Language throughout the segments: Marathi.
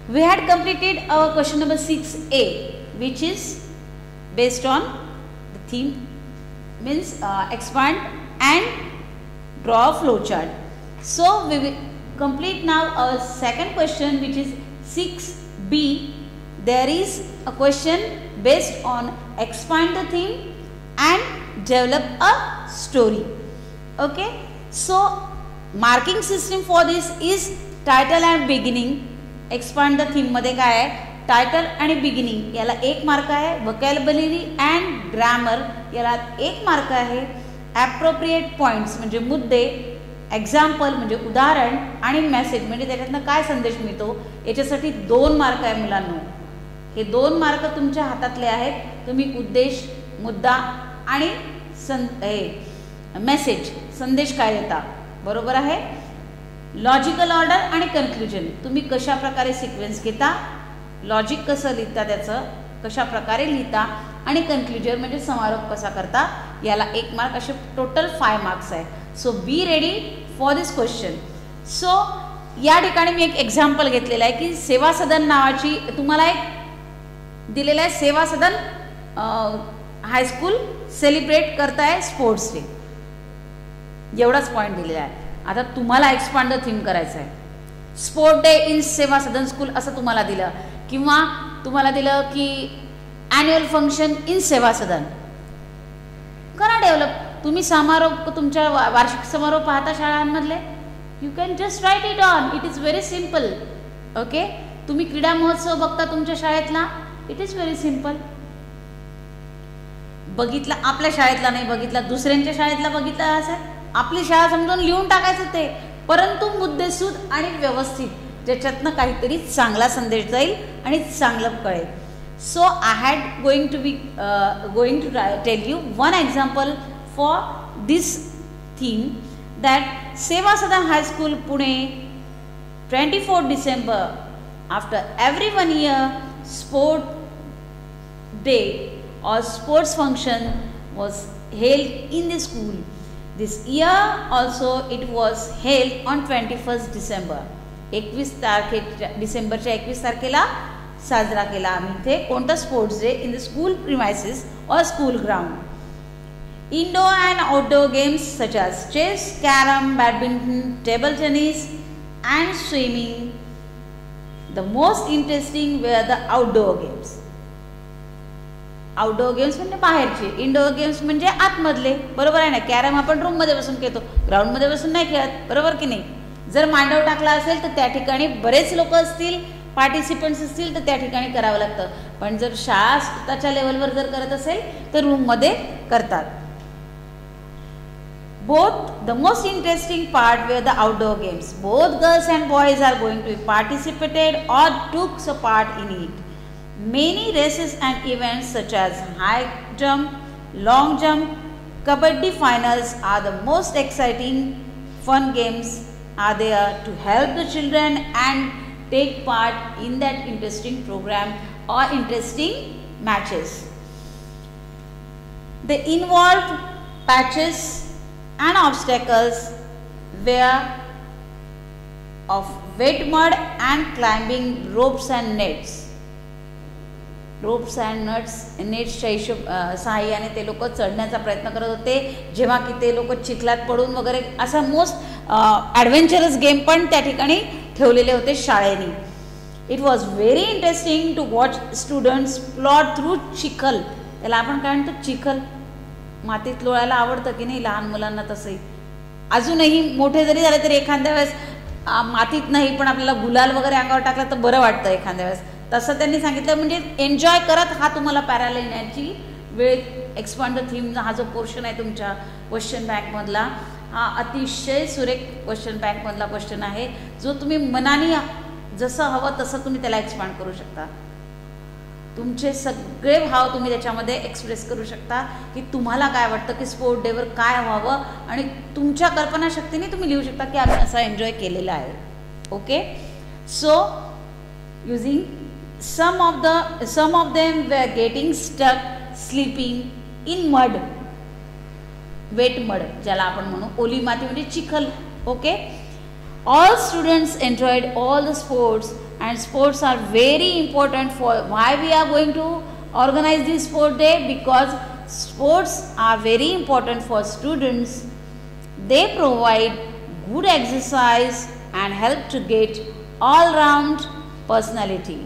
We had completed our question number 6A, which is based on the theme, means expand and draw a flow chart. So we will complete now our second question, which is 6B. There is a question based on expand the theme and develop a story. Okay, so marking system for this is title and beginning. Expand the theme मध्ये काय आहे, टायटल आणि बिगिनिंग याला 1 मार्क आहे, व्होकॅब्युलरी अँड ग्रामर याला 1 मार्क आहे, ॲप्रोप्रिएट पॉईंट्स म्हणजे मुद्दे, एक्झाम्पल म्हणजे उदाहरण आणि मेसेज म्हणजे त्याच्यातनं काय संदेश मिळतो याच्यासाठी 2 मार्क आहे मुलांनो. हे 2 मार्क तुमच्या हातातले आहेत. तुम्ही उद्देश, मुद्दा आणि मेसेज संदेश काय देता, बरोबर आहे. लॉजिकल ऑर्डर आणि कन्क्लुजन तुम्ही कशा प्रकारे सिक्वेन्स घेता, लॉजिक कसं लिहिता, त्याचं कशा प्रकारे लिहिता आणि कन्क्लुजन म्हणजे समारोप कसा करता याला 1 मार्क. असे टोटल 5 मार्क्स आहे. So be ready for this question. So या ठिकाणी मी एक एक्झाम्पल घेतलेलं आहे की सेवा सदन नावाची तुम्हाला एक दिलेलं आहे. सेवा सदन हायस्कूल सेलिब्रेट करताय स्पोर्ट्स डे, एवढाच पॉईंट दिलेला आहे. आता तुम्हाला एक्सपांड द थीम करायचं आहे. स्पोर्ट डे इन सेवा सदन स्कूल असं तुम्हाला दिलं, किंवा तुम्हाला दिलं की ॲन्युअल फंक्शन इन सेवा सदन. करा डेव्हलप. तुम्ही समारोप, तुमच्या वार्षिक समारोप पाहता शाळांमधले, you can just write it on. It is very simple. Okay, तुम्ही क्रीडा महोत्सव बघता तुमच्या शाळेतला, इट इज व्हेरी सिम्पल. बघितला आपल्या शाळेतला नाही बघितला, दुसऱ्यांच्या शाळेतला बघितला असेल, आपली शाळा समजून लिहून टाकायचं ते, परंतु मुद्देसूद आणि व्यवस्थित, ज्याच्यातनं काहीतरी चांगला संदेश जाईल आणि चांगलं कळेल. So I had going to tell you one example for this theme, that Seva Sadan high school Pune 24 December after every 1 year sport day or sports function was held in the school. This year also it was held on 21st December. 21 डिसेंबरच्या 21 तारखेला साजरा केला आम्ही इथे कोणता sports day in the school premises और school ground. Indoor and outdoor games such as chess, carom, badminton, table tennis and swimming. The most interesting were the outdoor games. Outdoor games म्हणजे बाहेरचे, इंडोर गेम्स म्हणजे आतमधले, बरोबर आहे ना. कॅरम आपण रूममध्ये बसून खेळतो, ग्राउंडमध्ये बसून नाही खेळत, बरोबर की नाही. जर मांडव टाकला असेल तर त्या ठिकाणी बरेच लोक असतील, पार्टिसिपंट्स असतील तर त्या ठिकाणी करावं लागतं. पण जर शाळा स्वतःच्या लेवलवर जर करत असेल तर रूममध्ये करतात. Both the most interesting part were the outdoor games. Both girls and boys are going to be participated और took a part in it. Many races and events such as high jump, long jump, kabaddi finals are the most exciting fun games are there to help the children and take part in that interesting program or interesting matches. The involved patches and obstacles were of wet mud and climbing ropes and nets. Ropes and नेट्सच्या सहाय्याने ते लोक चढण्याचा प्रयत्न करत होते, जेव्हा की ते लोक चिखलात पडून वगैरे असा मोस्ट ॲडव्हेंचरस गेम पण त्या ठिकाणी ठेवलेले होते शाळेने. It was very interesting to watch students plot through चिखल. त्याला आपण काय म्हणतो, चिखल. मातीत लोळायला आवडतं की नाही लहान मुलांना, तसंही अजूनही मोठे जरी झाले तरी एखाद्या वेळेस मातीत नाही पण आपल्याला गुलाल वगैरे अंगावर टाकला तर बरं वाटतं एखाद्या वेळेस. तसं त्यांनी सांगितलं, म्हणजे एन्जॉय करत हा तुम्हाला पॅराला येण्याची वेळ. एक्सपांड द थीम हा जो पोर्शन आहे तुमच्या क्वेश्चन बँकमधला, हा अतिशय सुरेख क्वेश्चन बँकमधला क्वेश्चन आहे, जो तुम्ही मनाने जसं हवं तसं तुम्ही त्याला एक्सपांड करू शकता. तुमचे सगळे भाव तुम्ही त्याच्यामध्ये एक्सप्रेस करू शकता की तुम्हाला काय वाटतं की स्पोर्ट डेवर काय व्हावं, आणि तुमच्या कल्पनाशक्तीने तुम्ही लिहू शकता की आम्ही असा एन्जॉय केलेला आहे. Okay, so using some of them were getting stuck sleeping in mud, wet mud ज्याला आपण म्हणू, ओली माती म्हणजे चिखल. Okay, all students enjoyed all the sports and sports are very important. For why we are going to organize this sport day? Because sports are very important for students. They provide good exercise and help to get all round personality.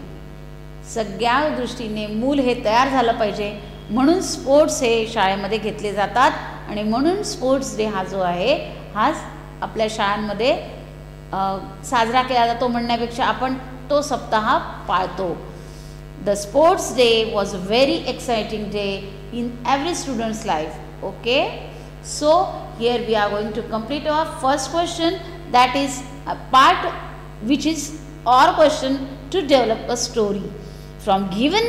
सगळ्या दृष्टीने मूल हे तयार झालं पाहिजे, म्हणून स्पोर्ट्स हे शाळेमध्ये घेतले जातात आणि म्हणून स्पोर्ट्स डे हा जो आहे हा आपल्या शाळांमध्ये साजरा केला जातो म्हणण्यापेक्षा आपण तो सप्ताह पाळतो. The sports day was a very exciting day in every students life. Okay, so here we are going to complete our first question, that is a part which is or question to develop a story from given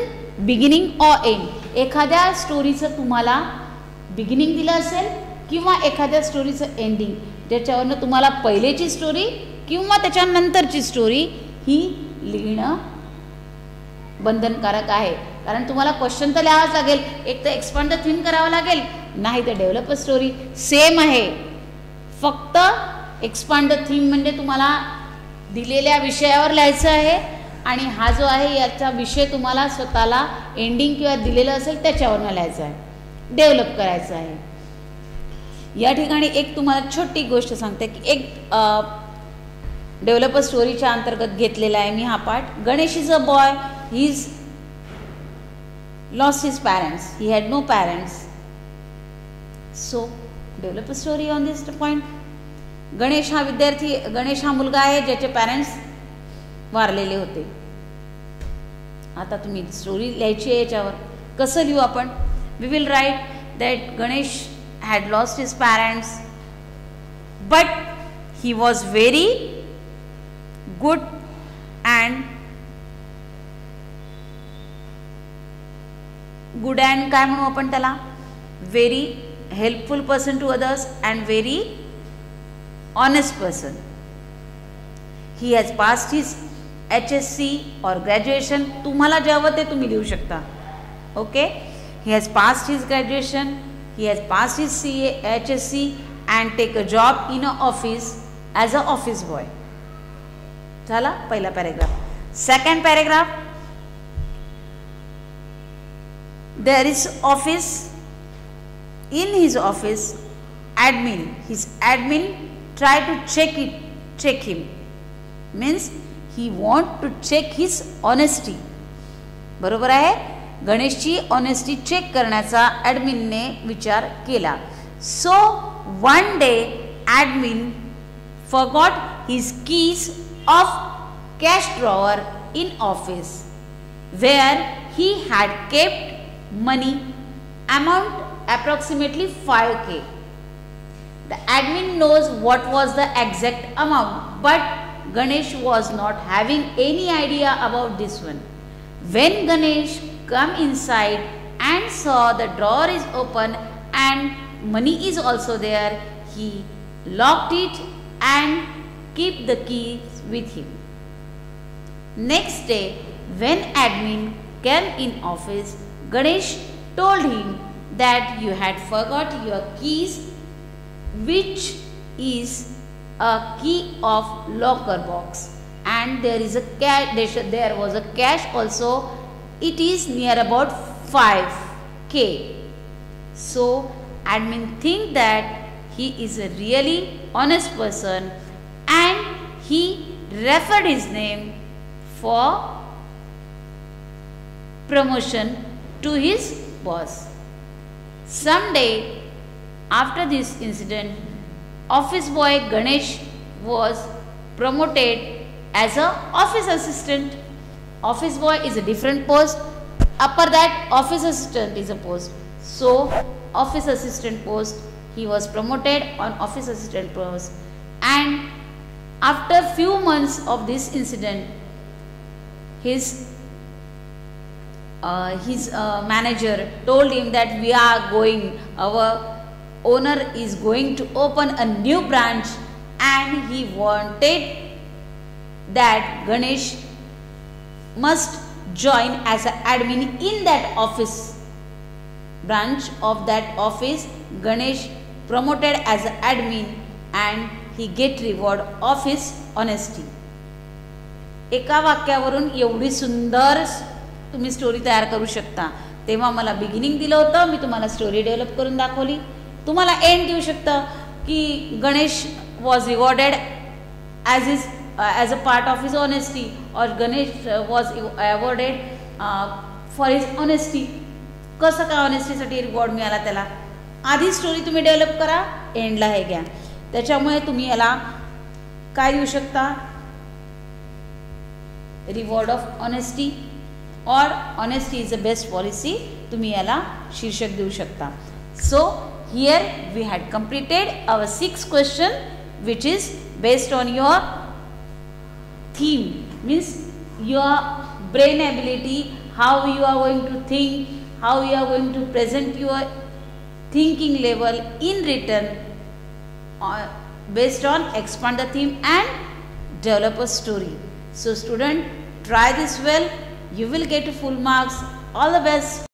beginning or end. एखाद्या स्टोरीचं तुम्हाला बिगिनिंग दिलं असेल किंवा एखाद्या स्टोरीचं एंडिंग, ज्याच्यावरनं तुम्हाला पहिलेची स्टोरी किंवा त्याच्यानंतरची स्टोरी ही लिहिणं बंधनकारक आहे. कारण तुम्हाला क्वेश्चन तर लिहावंच लागेल, एक तर एक्सपांड द थीम करावं लागेल, नाही तर डेव्हलप अ स्टोरी. सेम आहे, फक्त एक्सपांड द थीम म्हणजे तुम्हाला दिलेल्या विषयावर लिहायचं आहे आणि हा जो आहे याचा विषय तुम्हाला स्वतःला एंडिंग किंवा दिलेलं असेल त्याच्यावरनं लिहायचं आहे, डेव्हलप करायचं आहे. या ठिकाणी एक तुम्हाला छोटी गोष्ट सांगते की एक डेव्हलप अ स्टोरीच्या अंतर्गत घेतलेला आहे मी हा पाठ. Ganesh is a boy, he is lost his parents, he had no parents. So develop a story on this point. Ganesh हा विद्यार्थी, गणेश हा मुलगा आहे ज्याचे पॅरेंट्स वारलेले होते. आता तुम्ही स्टोरी लिहायची आहे याच्यावर. कसं लिहू आपण? We will write that Ganesh had lost his parents but he was very good and काय म्हणू आपण त्याला, very helpful person to others and very honest person. He has passed his HSC or graduation. तुम्हाला जे हवं ते तुम्ही लिहू शकता. Okay, he has passed his graduation, he has passed his HSC and take a job in a office as a office boy. झाला पहिला paragraph. Second paragraph, there is office, in his office admin, his admin try to check him, means he want to check his honesty. बरोबर आहे, गणेशची ऑनेस्टी चेक करण्याचा ॲडमिनने विचार केला. So one day admin forgot his keys of cash drawer in office where he had kept money amount approximately 5K. The admin knows what was the exact amount, but Ganesh was not having any idea about this one. When Ganesh come inside and saw the drawer is open and money is also there, he locked it and keep the keys with him. Next day, when admin came in office, Ganesh told him that you had forgot your keys, which is a key of locker box, and there is a cash, there was a cash also, it is near about 5K. So admin think that he is a really honest person and he referred his name for promotion to his boss. Someday after this incident, office boy Ganesh was promoted as a office assistant. Office boy is a different post. Upper that, office assistant is a post. So office assistant post, he was promoted on office assistant post. And after few months of this incident, his manager told him that we are going, our owner is going to open a new branch and he wanted that Ganesh must join as an admin in that office. Branch of that office, Ganesh promoted as an admin and he get reward of his honesty. एका वाक्यावरून एवढी सुंदर तुम्ही स्टोरी तयार करू शकता. तेव्हा मला बिगिनिंग दिलं होतं, मी तुम्हाला स्टोरी डेव्हलप करून दाखवली. तुम्हाला एंड देऊ शकतं की Ganesh was rewarded as a part of his honesty, और Ganesh was awarded for his honesty. कसं काय ऑनेस्टीसाठी रिवॉर्ड मिळाला त्याला. आधी स्टोरी तुम्ही डेव्हलप करा, एंडला हे घ्या. त्याच्यामुळे तुम्ही याला काय देऊ शकता, रिवॉर्ड ऑफ ऑनेस्टी और honesty is the best policy, तुम्ही याला शीर्षक देऊ शकता. So here we had completed our 6 question which is based on your theme, means your brain ability, how you are going to think, how you are going to present your thinking level in written based on expand the theme and develop a story. So student, try this well, you will get full marks. All the best.